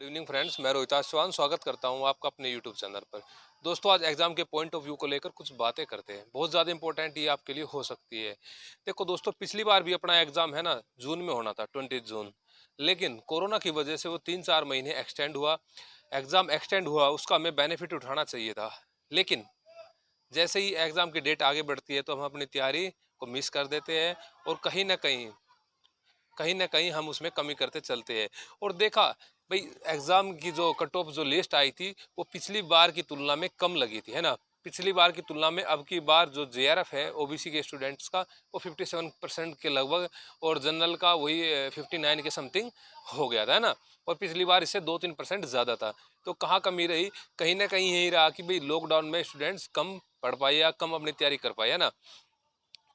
Good evening friends, मैं रोहिताश चौहान स्वागत करता हूं आपका अपने यूट्यूब चैनल पर। दोस्तों, आज एग्जाम के पॉइंट ऑफ व्यू को लेकर कुछ बातें करते हैं। बहुत ज़्यादा इंपॉर्टेंट ये आपके लिए हो सकती है। देखो दोस्तों, पिछली बार भी अपना एग्जाम है ना, जून में होना था, 20 जून। लेकिन कोरोना की वजह से वो 3-4 महीने एक्सटेंड हुआ। एग्जाम एक्सटेंड हुआ, उसका हमें बेनिफिट उठाना चाहिए था। लेकिन जैसे ही एग्जाम की डेट आगे बढ़ती है तो हम अपनी तैयारी को मिस कर देते हैं, और कहीं ना कहीं हम उसमें कमी करते चलते हैं। और देखा भाई, एग्जाम की जो कट ऑफ जो लिस्ट आई थी वो पिछली बार की तुलना में कम लगी थी, है ना। पिछली बार की तुलना में अब की बार जो जेआरएफ है ओबीसी के स्टूडेंट्स का, वो 57% के लगभग, और जनरल का वही 59 के समथिंग हो गया था, है ना। और पिछली बार इससे 2-3% ज़्यादा था। तो कहाँ कमी रही? कहीं ना कहीं यही रहा कि भाई लॉकडाउन में स्टूडेंट्स कम पढ़ पाए या कम अपनी तैयारी कर पाए, है ना।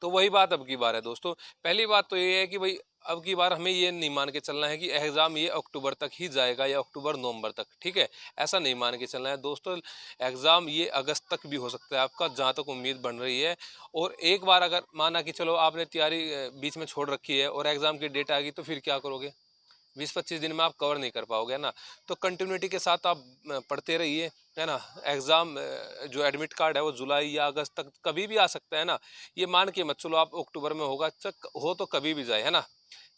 तो वही बात अब की बार है दोस्तों। पहली बात तो ये है कि भाई अब की बार हमें ये नहीं मान के चलना है कि एग्जाम ये अक्टूबर तक ही जाएगा या अक्टूबर नवंबर तक, ठीक है। ऐसा नहीं मान के चलना है दोस्तों। एग्जाम ये अगस्त तक भी हो सकता है आपका, जहाँ तक उम्मीद बन रही है। और एक बार अगर माना कि चलो आपने तैयारी बीच में छोड़ रखी है और एग्जाम की डेट आ गई, तो फिर क्या करोगे? 20-25 दिन में आप कवर नहीं कर पाओगे, है ना। तो कंटिन्यूटी के साथ आप पढ़ते रहिए, है ना। एग्जाम जो एडमिट कार्ड है वो जुलाई या अगस्त तक कभी भी आ सकता है ना। ये मान के मत चलो आप अक्टूबर में होगा, हो तो कभी भी जाए, है ना।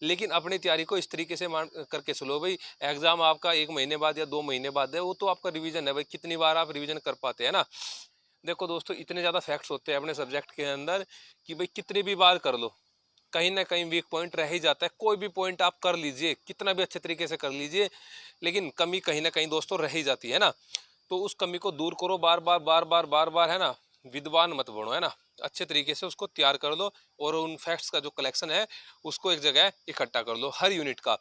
लेकिन अपनी तैयारी को इस तरीके से मान करके चलो भाई। एग्जाम आपका 1 महीने बाद या 2 महीने बाद है, वो तो आपका रिवीजन है भाई, कितनी बार आप रिवीजन कर पाते हैं ना। देखो दोस्तों, इतने ज़्यादा फैक्ट्स होते हैं अपने सब्जेक्ट के अंदर कि भाई कितनी भी बार कर लो, कहीं ना कहीं वीक पॉइंट रह ही जाता है। कोई भी पॉइंट आप कर लीजिए, कितना भी अच्छे तरीके से कर लीजिए, लेकिन कमी कहीं ना कहीं दोस्तों रह ही जाती है ना। तो उस कमी को दूर करो, बार बार बार बार बार बार, है ना। विद्वान मत बनो, है ना। अच्छे तरीके से उसको तैयार कर लो, और उन फैक्ट्स का जो कलेक्शन है उसको एक जगह इकट्ठा कर लो, हर यूनिट का।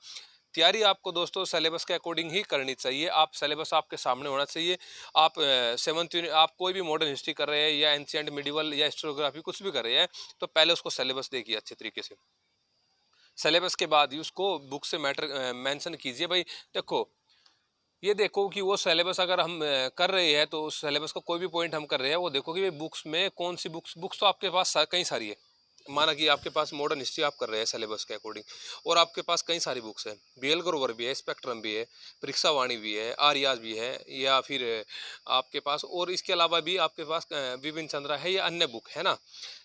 तैयारी आपको दोस्तों सिलेबस के अकॉर्डिंग ही करनी चाहिए। आप सिलेबस आपके सामने होना चाहिए। आप 7th यूनिट, आप कोई भी मॉडर्न हिस्ट्री कर रहे हैं या एंशिएंट मिडिवल या हिस्टोग्राफी कुछ भी कर रहे हैं, तो पहले उसको सिलेबस देखिए अच्छे तरीके से। सिलेबस के बाद ही उसको बुक से मैटर मेंशन कीजिए भाई। देखो, ये देखो कि वो सिलेबस अगर हम कर रहे हैं, तो उस सिलेबस का कोई भी पॉइंट हम कर रहे हैं, वो देखो कि भाई बुक्स में कौन सी बुक्स तो आपके पास कई सारी है। माना कि आपके पास मॉडर्न हिस्ट्री आप कर रहे हैं सिलेबस के अकॉर्डिंग, और आपके पास कई सारी बुक्स हैं। बीएल ग्रोवर भी है, स्पेक्ट्रम भी है, परीक्षा वाणी भी है, आर्यास भी है, या फिर आपके पास, और इसके अलावा भी आपके पास विपिन चंद्रा है या अन्य बुक है ना।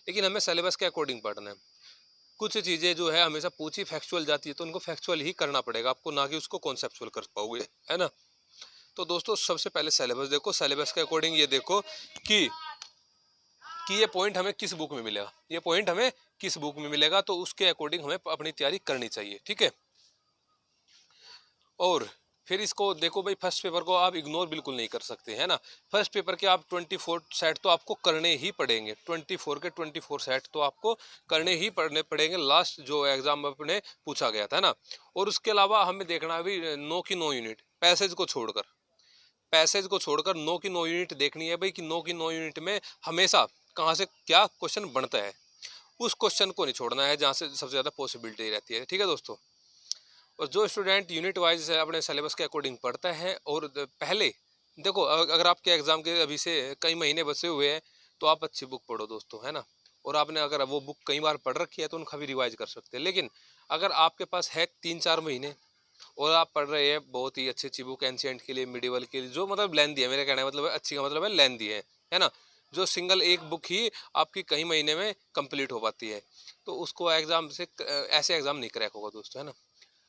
लेकिन हमें सिलेबस के अकॉर्डिंग पढ़ना है। कुछ चीज़ें जो है हमेशा पूछी फैक्चुअल जाती है, तो उनको फैक्चुअल ही करना पड़ेगा आपको, ना कि उसको कॉन्सेप्चुअल कर पाओगे, है ना। तो दोस्तों, सबसे पहले सिलेबस देखो। सिलेबस के अकॉर्डिंग ये देखो कि ये पॉइंट हमें किस बुक में मिलेगा, ये पॉइंट हमें किस बुक में मिलेगा, तो उसके अकॉर्डिंग हमें अपनी तैयारी करनी चाहिए, ठीक है। और फिर इसको देखो भाई, फर्स्ट पेपर को आप इग्नोर बिल्कुल नहीं कर सकते, है ना। फर्स्ट पेपर के आप 24 सेट तो आपको करने ही पड़ेंगे। 24 के 24 सेट तो आपको करने ही पड़ेंगे, लास्ट जो एग्जाम अपने पूछा गया था ना। और उसके अलावा हमें देखना है भाई, 9 की 9 यूनिट पैसेज को छोड़कर 9 की 9 यूनिट देखनी है भाई, कि 9 की 9 यूनिट में हमेशा कहाँ से क्या क्वेश्चन बनता है। उस क्वेश्चन को नहीं छोड़ना है जहाँ से सबसे ज़्यादा पॉसिबिलिटी रहती है, ठीक है दोस्तों। और जो स्टूडेंट यूनिट वाइज अपने सिलेबस के अकॉर्डिंग पढ़ता है, और पहले देखो, अगर आपके एग्जाम के अभी से कई महीने बचे हुए हैं, तो आप अच्छी बुक पढ़ो दोस्तों, है ना। और आपने अगर वो बुक कई बार पढ़ रखी है तो उनका भी रिवाइज कर सकते हैं। लेकिन अगर आपके पास है 3-4 महीने, और आप पढ़ रहे हैं बहुत ही अच्छी अच्छी बुक एंशिएंट के लिए, मिडिवल के लिए, जो मतलब लेंदी है, मेरे कहने का मतलब है अच्छी का मतलब है लेंदी है ना। जो सिंगल एक बुक ही आपकी कई महीने में कंप्लीट हो पाती है, तो उसको एग्जाम से ऐसे एग्जाम नहीं क्रैक होगा दोस्तों, है ना।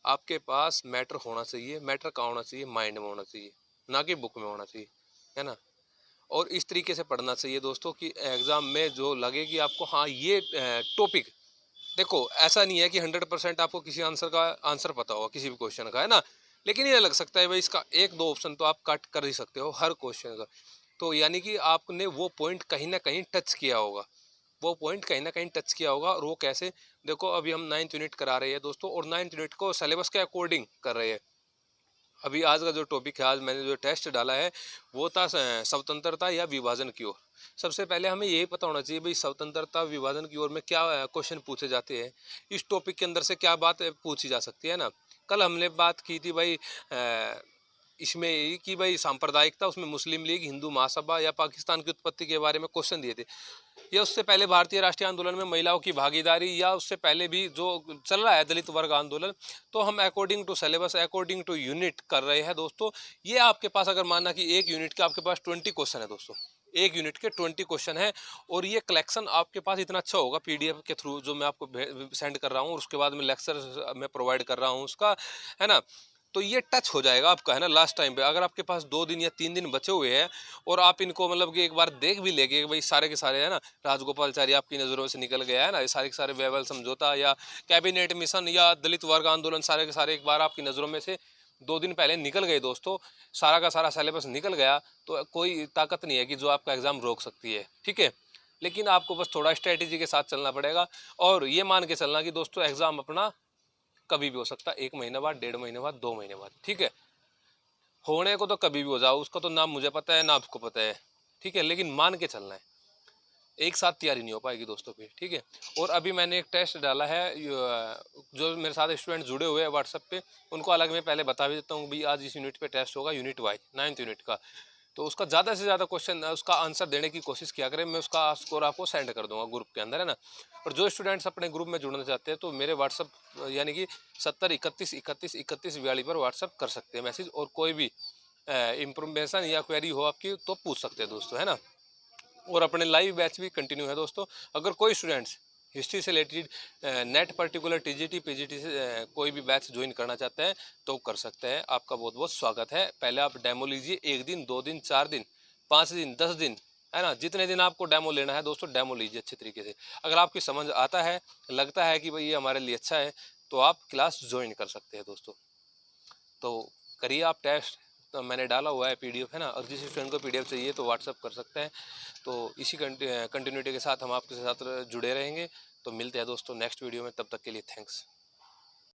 आपके पास मैटर होना चाहिए। मैटर कहाँ होना चाहिए? माइंड में होना चाहिए, ना कि बुक में होना चाहिए, है ना। और इस तरीके से पढ़ना चाहिए दोस्तों कि एग्जाम में जो लगे कि आपको, हाँ ये टॉपिक, देखो ऐसा नहीं है कि 100% आपको किसी आंसर का आंसर पता होगा किसी भी क्वेश्चन का, है ना। लेकिन ये लग सकता है भाई, इसका एक दो ऑप्शन तो आप कट कर ही सकते हो हर क्वेश्चन का। तो यानी कि आपने वो पॉइंट कहीं ना कहीं टच किया होगा, और वो कैसे? देखो, अभी हम 9th यूनिट करा रहे हैं दोस्तों, और 9th यूनिट को सिलेबस के अकॉर्डिंग कर रहे हैं। अभी आज का जो टॉपिक है, आज मैंने जो टेस्ट डाला है, वो था स्वतंत्रता या विभाजन की ओर। सबसे पहले हमें यही पता होना चाहिए भाई, स्वतंत्रता विभाजन की ओर में क्या क्वेश्चन पूछे जाते हैं, इस टॉपिक के अंदर से क्या बात पूछी जा सकती है ना। कल हमने बात की थी भाई, इसमें ये कि भाई सांप्रदायिकता, उसमें मुस्लिम लीग, हिंदू महासभा या पाकिस्तान की उत्पत्ति के बारे में क्वेश्चन दिए थे। या उससे पहले भारतीय राष्ट्रीय आंदोलन में महिलाओं की भागीदारी, या उससे पहले भी जो चल रहा है दलित वर्ग आंदोलन, तो हम according to syllabus, according to unit कर रहे हैं दोस्तों। ये आपके पास अगर मानना कि एक यूनिट के आपके पास 20 क्वेश्चन है दोस्तों, एक यूनिट के 20 क्वेश्चन है, और ये कलेक्शन आपके पास इतना अच्छा होगा पीडीएफ के थ्रू जो मैं आपको सेंड कर रहा हूँ, और उसके बाद में लेक्चर मैं प्रोवाइड कर रहा हूँ उसका, है ना। तो ये टच हो जाएगा आपका, है ना, लास्ट टाइम पे। अगर आपके पास 2 दिन या 3 दिन बचे हुए हैं और आप इनको मतलब कि एक बार देख भी लेंगे, भाई सारे के सारे, है ना, राजगोपालचारी आपकी नज़रों से निकल गया है ना, ये सारे के सारे वेवल समझौता या कैबिनेट मिशन या दलित वर्ग आंदोलन, सारे के सारे एक बार आपकी नज़रों में से 2 दिन पहले निकल गए दोस्तों, सारा का सारा सिलेबस निकल गया, तो कोई ताकत नहीं है कि जो आपका एग्ज़ाम रोक सकती है, ठीक है। लेकिन आपको बस थोड़ा स्ट्रेटेजी के साथ चलना पड़ेगा, और ये मान के चलना कि दोस्तों एग्ज़ाम अपना कभी भी हो सकता है, 1 महीने बाद, 1.5 महीने बाद, 2 महीने बाद, ठीक है। होने को तो कभी भी हो जाओ, उसका तो ना मुझे पता है ना आपको पता है, ठीक है, लेकिन मान के चलना है। एक साथ तैयारी नहीं हो पाएगी दोस्तों फिर, ठीक है। और अभी मैंने एक टेस्ट डाला है, जो मेरे साथ स्टूडेंट जुड़े हुए हैं व्हाट्सएप पे, उनको अलग मैं पहले बता भी देता हूँ भाई आज इस यूनिट पे टेस्ट होगा, यूनिट वाइज 9th यूनिट का। तो उसका ज़्यादा से ज़्यादा क्वेश्चन, उसका आंसर देने की कोशिश किया करें, मैं उसका स्कोर आपको सेंड कर दूंगा ग्रुप के अंदर, है ना। और जो स्टूडेंट्स अपने ग्रुप में जुड़ना चाहते हैं तो मेरे व्हाट्सअप यानी कि 70 31 31 31 42 पर व्हाट्सअप कर सकते हैं मैसेज, और कोई भी इंफॉर्मेशन या क्वेरी हो आपकी तो पूछ सकते हैं दोस्तों, है ना। और अपने लाइव बैच भी कंटिन्यू है दोस्तों। अगर कोई स्टूडेंट्स हिस्ट्री से related net particular TGT PGT से कोई भी बैच ज्वाइन करना चाहते हैं तो कर सकते हैं। आपका बहुत बहुत स्वागत है। पहले आप डेमो लीजिए, 1 दिन 2 दिन 4 दिन 5 दिन 10 दिन, है ना, जितने दिन आपको डेमो लेना है दोस्तों, डेमो लीजिए अच्छे तरीके से। अगर आपकी समझ आता है, लगता है कि भाई ये हमारे लिए अच्छा है, तो आप क्लास ज्वाइन कर सकते हैं दोस्तों। तो करिए आप टेस्ट, तो मैंने डाला हुआ है पीडीएफ, है ना। और जिस स्टूडेंट को पीडीएफ चाहिए तो व्हाट्सअप कर सकते हैं। तो इसी कंटिन्यूटी के साथ हम आपके साथ जुड़े रहेंगे। तो मिलते हैं दोस्तों नेक्स्ट वीडियो में, तब तक के लिए थैंक्स।